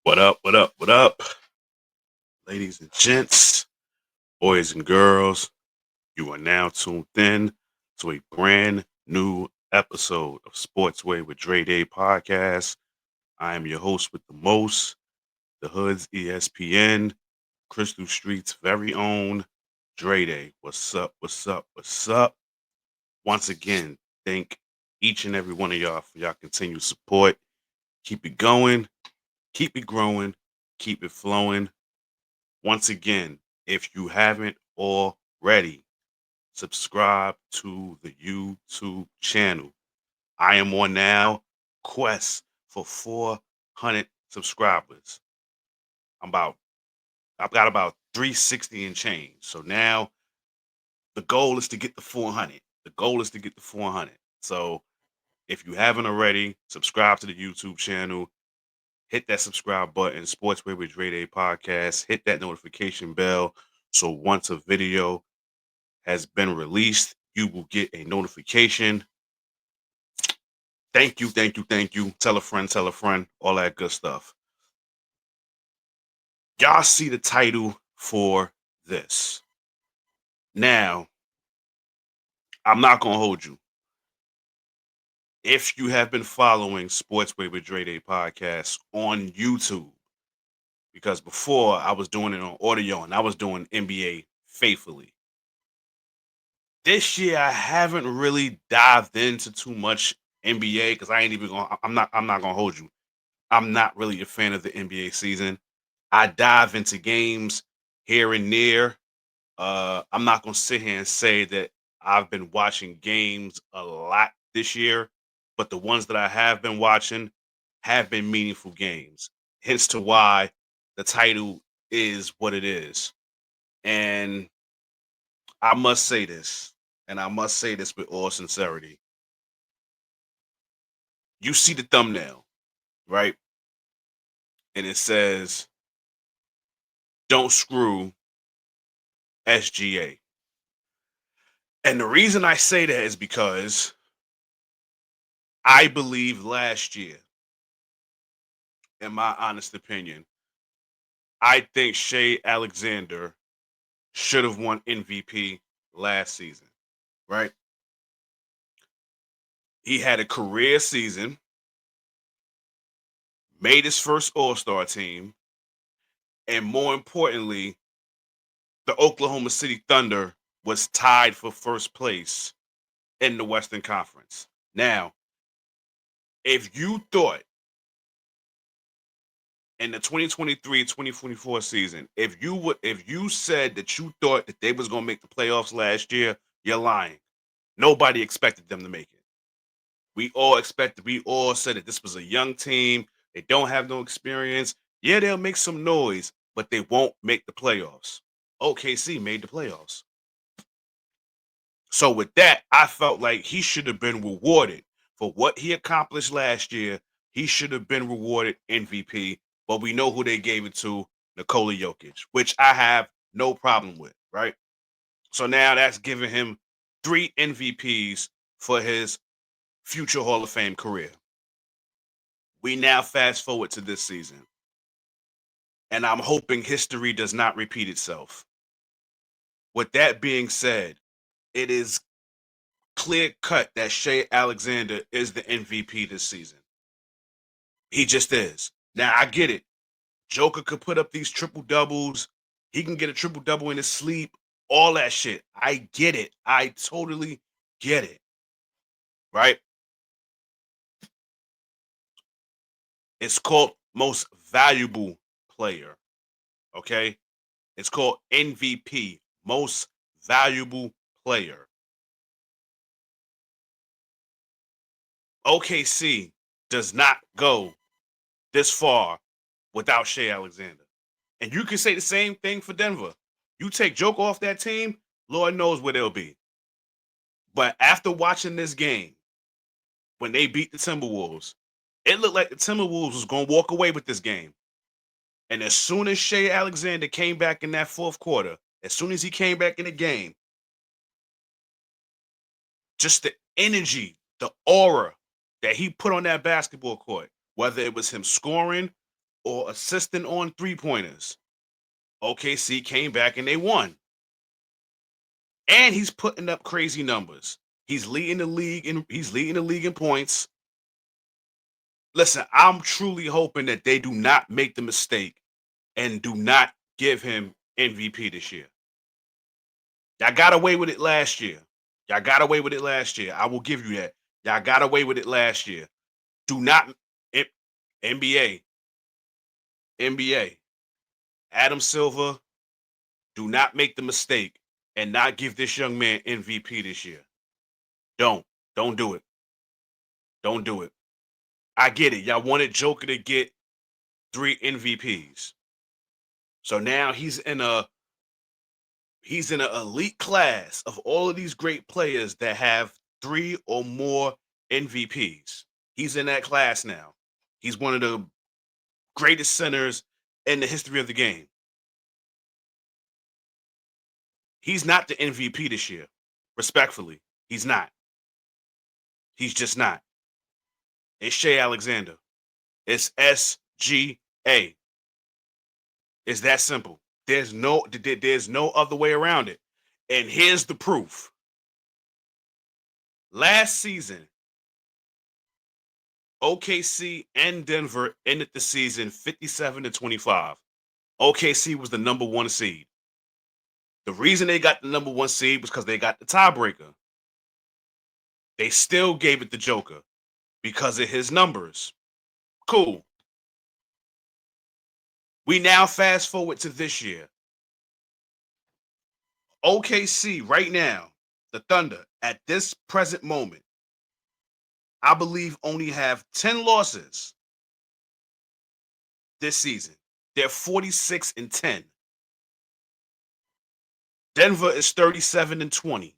What up, what up, what up, ladies and gents, boys and girls? You are now tuned in to a brand new episode of Sportsway with Dray podcast. I am your host with the most, the Hood's ESPN, Crystal Street's very own Dray. What's up, what's up, what's up? Once again, thank each and every one of y'all for y'all continued support. Keep it going, keep it growing, keep it flowing. Once again, if you haven't already, subscribe to the YouTube channel. I am on now quest for 400 subscribers. I've got about 360 and change. So now the goal is to get the 400. The goal is to get the 400. So if you haven't already, subscribe to the YouTube channel. Hit that subscribe button, Sportsway with Dray podcast. Hit that notification bell. So once a video has been released, you will get a notification. Thank you, thank you, thank you. Tell a friend, all that good stuff. Y'all see the title for this. Now, I'm not going to hold you. If you have been following Sportsway with Dray podcast on YouTube, because before I was doing it on audio and I was doing NBA faithfully. This year I haven't really dived into too much NBA because I'm not gonna hold you. I'm not really a fan of the NBA season. I dive into games here and there. I'm not gonna sit here and say that I've been watching games a lot this year, but the ones that I have been watching have been meaningful games. Hence to why the title is what it is. And I must say this, and I must say this with all sincerity. You see the thumbnail, right? And it says, "Don't screw SGA." And the reason I say that is because I believe last year, in my honest opinion, I think Shai-Alexander should have won MVP last season, right? He had a career season, made his first All-Star team, and more importantly, the Oklahoma City Thunder was tied for first place in the Western Conference. Now, if you thought in the 2023-2024 season, if you said that you thought that they was going to make the playoffs last year, you're lying. Nobody expected them to make it. We all said that this was a young team. They don't have no experience. Yeah, they'll make some noise, but they won't make the playoffs. OKC made the playoffs. So with that, I felt like he should have been rewarded for what he accomplished last year. He should have been rewarded MVP, but we know who they gave it to, Nikola Jokic, which I have no problem with, right? So now that's giving him 3 MVPs for his future Hall of Fame career. We now fast forward to this season, and I'm hoping history does not repeat itself. With that being said, it is clear cut that Shai-Alexander is the MVP this season. He just is. Now I get it. Joker could put up these triple doubles. He can get a triple double in his sleep. All that shit. I get it. I totally get it. Right? It's called most valuable player. Okay? It's called MVP, most valuable player. OKC does not go this far without Shai-Alexander. And you can say the same thing for Denver. You take Joker off that team, Lord knows where they'll be. But after watching this game, when they beat the Timberwolves, it looked like the Timberwolves was going to walk away with this game. And as soon as Shai-Alexander came back in that fourth quarter, as soon as he came back in the game, just the energy, the aura that he put on that basketball court, whether it was him scoring, or assisting on three-pointers. OKC came back and they won. And he's putting up crazy numbers. He's leading the league in points. Listen, I'm truly hoping that they do not make the mistake and do not give him MVP this year. Y'all got away with it last year. Y'all got away with it last year. I will give you that. Y'all got away with it last year. Do not NBA, NBA, Adam Silver, do not make the mistake and not give this young man MVP this year. Don't do it. Don't do it. I get it. Y'all wanted Joker to get 3 MVPs. So now he's in an elite class of all of these great players that have 3 or more MVPs. He's in that class now. He's one of the greatest centers in the history of the game. He's not the MVP this year. Respectfully, he's not. He's just not. It's Shai Alexander. It's SGA. It's that simple. There's no other way around it. And here's the proof. Last season, OKC and Denver ended the season 57-25. OKC was the number 1 seed. The reason they got the number 1 seed was because they got the tiebreaker. They still gave it to Joker because of his numbers. Cool. We now fast forward to this year. OKC right now, the Thunder, at this present moment, I believe only have 10 losses this season. They're 46-10. Denver is 37-20.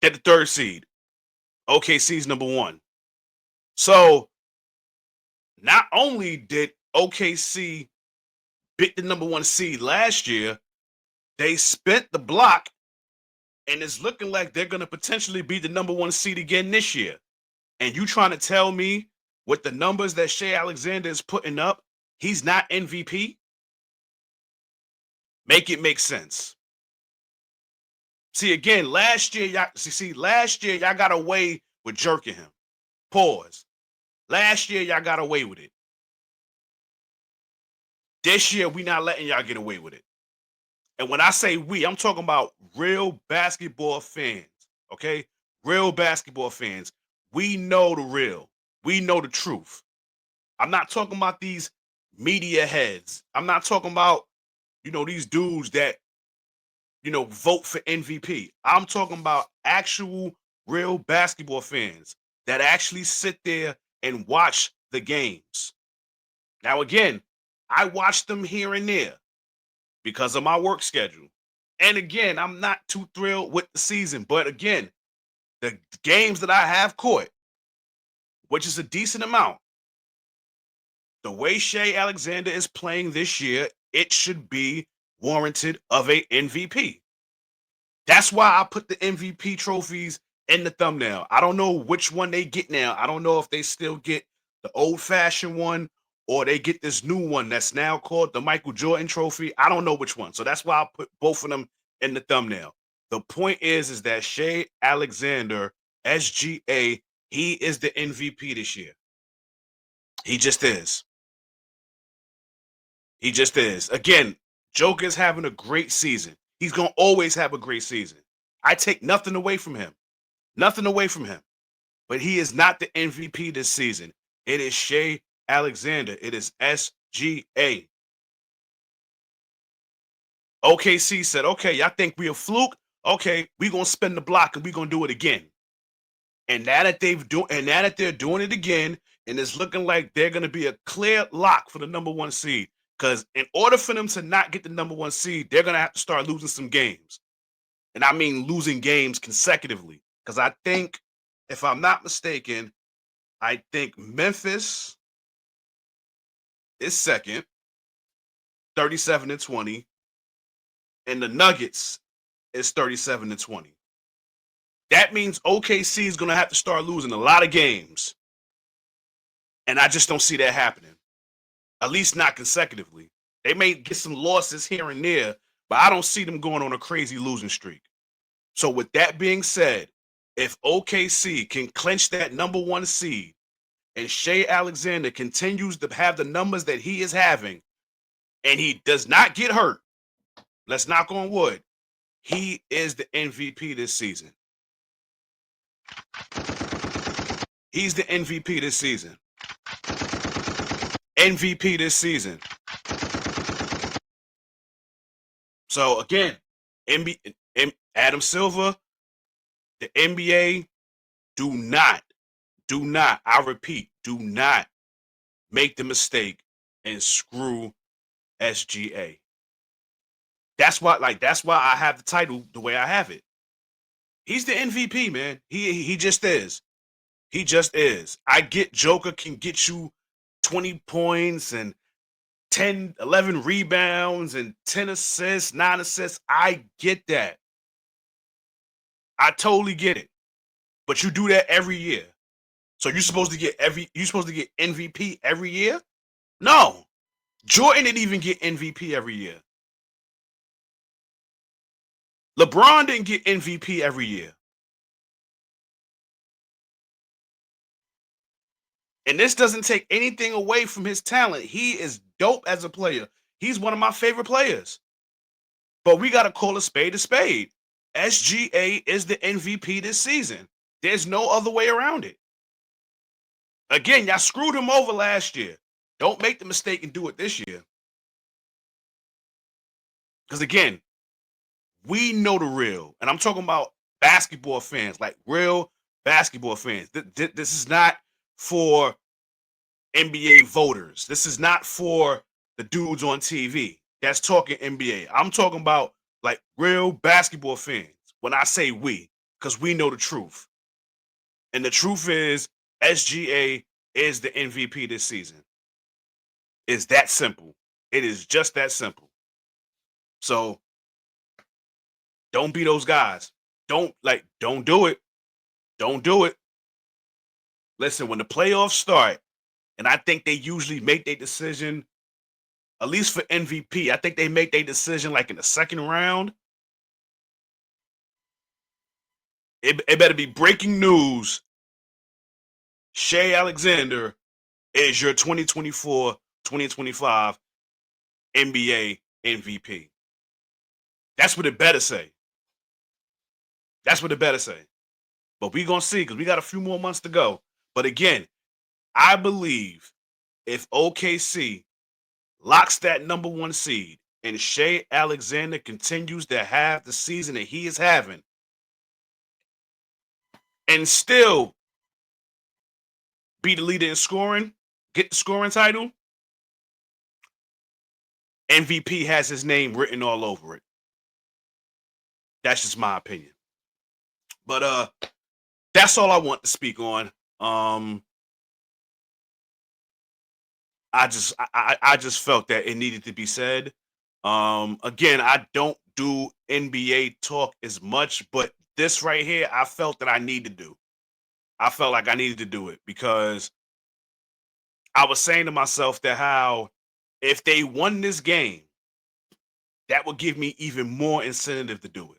They're the 3rd seed. OKC's number 1. So not only did OKC beat the number 1 seed last year, they spent the block, and it's looking like they're going to potentially be the number 1 seed again this year. And you trying to tell me with the numbers that Shai Alexander is putting up, he's not MVP? Make it make sense. See, again, last year, y'all got away with jerking him. Pause. Last year, y'all got away with it. This year, we not letting y'all get away with it. And when I say we, I'm talking about real basketball fans, okay? Real basketball fans. We know the real. We know the truth. I'm not talking about these media heads. I'm not talking about, these dudes that, vote for MVP. I'm talking about actual real basketball fans that actually sit there and watch the games. Now, again, I watch them here and there because of my work schedule. And again, I'm not too thrilled with the season. But again, the games that I have caught, which is a decent amount, the way Shai Alexander is playing this year, it should be warranted of a MVP. That's why I put the MVP trophies in the thumbnail. I don't know which one they get now. I don't know if they still get the old-fashioned one or they get this new one that's now called the Michael Jordan trophy. I don't know which one. So that's why I put both of them in the thumbnail. The point is that Shai Alexander, SGA, he is the MVP this year. He just is. He just is. Again, Joker's having a great season. He's going to always have a great season. I take nothing away from him. Nothing away from him. But he is not the MVP this season. It is Shai Alexander. It is SGA. OKC said, okay, y'all think we a fluke? Okay, we're going to spin the block and we're going to do it again. And now that they're doing it again, and it's looking like they're going to be a clear lock for the number 1 seed. Because in order for them to not get the number 1 seed, they're going to have to start losing some games. And I mean losing games consecutively. Because I think, if I'm not mistaken, I think Memphis is second, 37-20. And the Nuggets is 37-20. That means OKC is going to have to start losing a lot of games And I just don't see that happening. At least not consecutively. They may get some losses here and there, but I don't see them going on a crazy losing streak. So with that being said, if OKC can clinch that number 1 seed and Shai Alexander continues to have the numbers that he is having and he does not get hurt, let's knock on wood, he is the MVP this season. He's the MVP this season. MVP this season. So again, Adam Silver, the NBA, do not, I repeat, do not make the mistake and screw SGA. That's why I have the title the way I have it. He's the MVP, man. He just is. He just is. I get Joker can get you 20 points and 10, 11 rebounds and 10 assists, 9 assists. I get that. I totally get it. But you do that every year. So you're supposed to get MVP every year? No. Jordan didn't even get MVP every year. LeBron didn't get MVP every year. And this doesn't take anything away from his talent. He is dope as a player. He's one of my favorite players. But we got to call a spade a spade. SGA is the MVP this season. There's no other way around it. Again, y'all screwed him over last year. Don't make the mistake and do it this year. Because again, we know the real. And I'm talking about basketball fans, like real basketball fans. This is not for NBA voters. This is not for the dudes on TV that's talking NBA. I'm talking about like real basketball fans when I say we, because we know the truth. And the truth is SGA is the MVP this season. It's that simple. It is just that simple. So don't be those guys. Don't do it. Don't do it. Listen, when the playoffs start, and I think they usually make their decision, at least for MVP, I think they make their decision like in the second round. It better be breaking news. Shaialexander is your 2024-2025 NBA MVP. That's what it better say. That's what it better say. But we're going to see because we got a few more months to go. But again, I believe if OKC locks that number 1 seed and Shai Alexander continues to have the season that he is having and still be the leader in scoring, get the scoring title, MVP has his name written all over it. That's just my opinion. But that's all I want to speak on. I just felt that it needed to be said. Again, I don't do NBA talk as much, but this right here, I felt that I need to do. I felt like I needed to do it because I was saying to myself that how if they won this game, that would give me even more incentive to do it.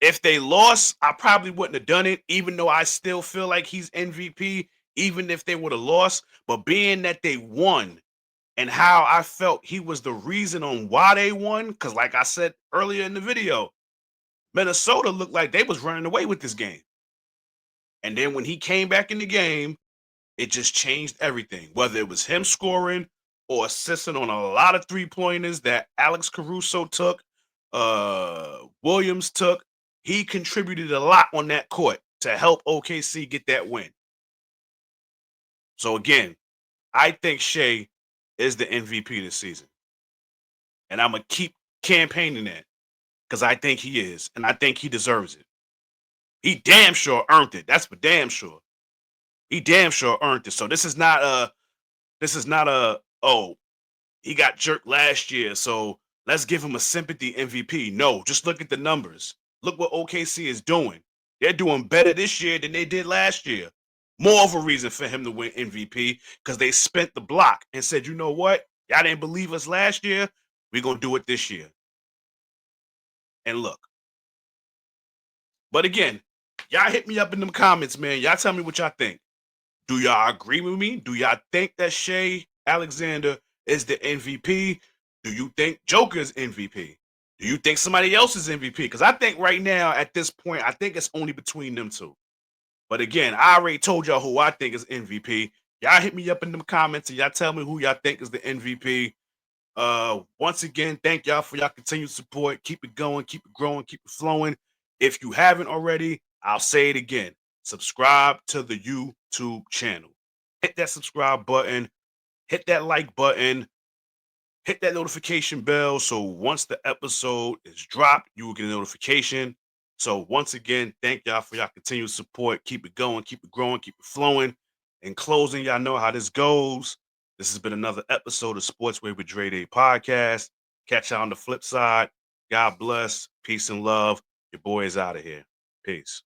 If they lost, I probably wouldn't have done it, even though I still feel like he's MVP, even if they would have lost. But being that they won and how I felt he was the reason on why they won, because like I said earlier in the video, Minnesota looked like they was running away with this game. And then when he came back in the game, it just changed everything, whether it was him scoring or assisting on a lot of 3-pointers that Alex Caruso took, Williams took. He contributed a lot on that court to help OKC get that win. So again, I think Shai is the MVP this season. And I'm going to keep campaigning that because I think he is, and I think he deserves it. He damn sure earned it. That's for damn sure. He damn sure earned it. So this is not a, oh, he got jerked last year, so let's give him a sympathy MVP. No, just look at the numbers. Look what OKC is doing. They're doing better this year than they did last year. More of a reason for him to win MVP because they spent the block and said, you know what? Y'all didn't believe us last year. We're going to do it this year. And look. But again, y'all hit me up in them comments, man. Y'all tell me what y'all think. Do y'all agree with me? Do y'all think that Shai Alexander is the MVP? Do you think Joker's MVP? Do you think somebody else is MVP? Because I think right now, at this point, I think it's only between them two. But again, I already told y'all who I think is MVP. Y'all hit me up in them comments and y'all tell me who y'all think is the MVP. Once again, thank y'all for y'all continued support. Keep it going, keep it growing, keep it flowing. If you haven't already, I'll say it again. Subscribe to the YouTube channel. Hit that subscribe button, hit that like button, hit that notification bell. So once the episode is dropped, you will get a notification. So once again, thank y'all for y'all continued support. Keep it going, keep it growing, keep it flowing. In closing, y'all know how this goes. This has been another episode of Sportsway with Dray Day podcast. Catch y'all on the flip side. God bless. Peace and love. Your boy is out of here. Peace.